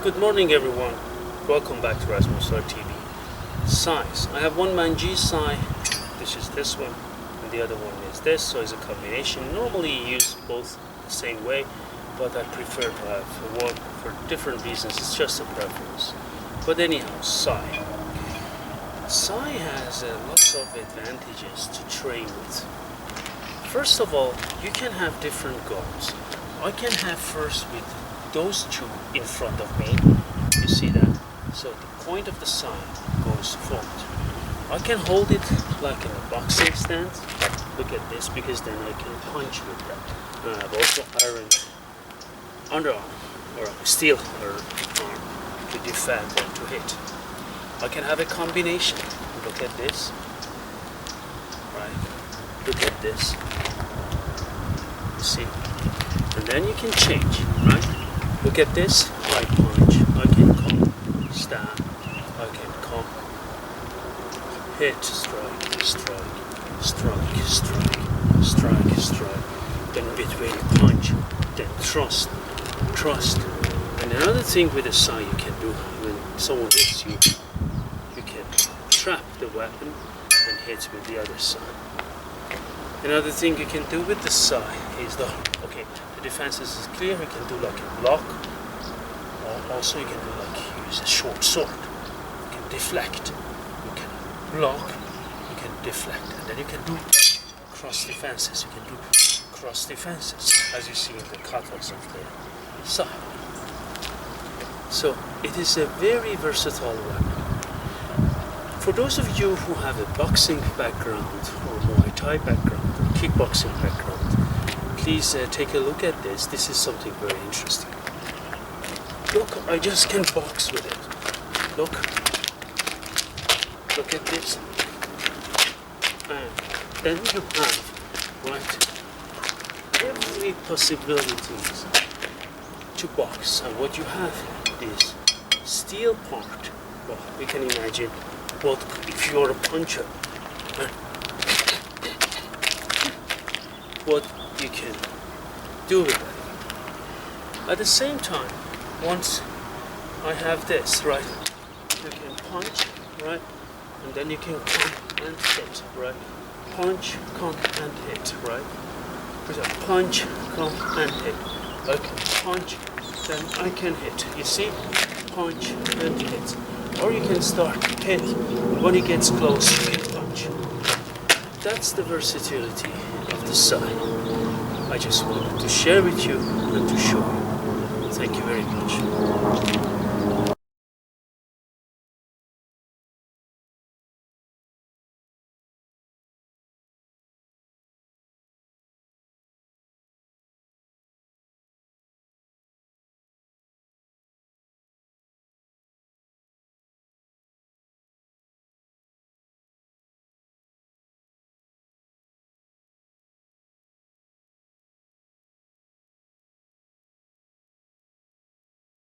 Good morning everyone, welcome back to Rasmus TV. Sais. I have one Manji Sai, which is this one, and the other one is this, so it's a combination. Normally you use both the same way, but I prefer to have one for different reasons, it's just a preference. But anyhow, Sai. Sai has lots of advantages to train with. First of all, you can have different goals. I can have first with those two in front of me, you see that? So the point of the sign goes forward. I can hold it like in a boxing stance, look at this, because then I can punch with that. And I have also iron underarm, or steel arm to defend or to hit. I can have a combination, look at this, right, look at this, you see, and then you can change, right? Look at this, I punch, I can come, stab, I can come, hit, strike, strike, strike, strike, strike, strike, then in between punch, then thrust, thrust. And another thing with the Sai you can do, when someone hits you, you can trap the weapon and hit with the other side. Another thing you can do with the Sai is the defenses is clear, you can do like a block, or also you can do like use a short sword, you can deflect, you can block, you can deflect, and then you can do cross defenses, as you see in the cutters of the Sai. So it is a very versatile weapon. For those of you who have a boxing background or Muay Thai background or kickboxing background, please take a look at this. This is something very interesting. Look, I just can box with it. Look at this. And then you have, right, every possibilities to box. And what you have is steel part. Well, we can imagine what if you're a puncher. What you can do with it. At the same time, once I have this, right, you can punch, right, and then you can come and hit, right, punch, come and hit, right, punch, come and hit, I can punch, then I can hit, you see, punch and hit, or you can start hit, when it gets close you can punch. That's the versatility of the Sai. I just wanted to share with you and to show you. Thank you very much.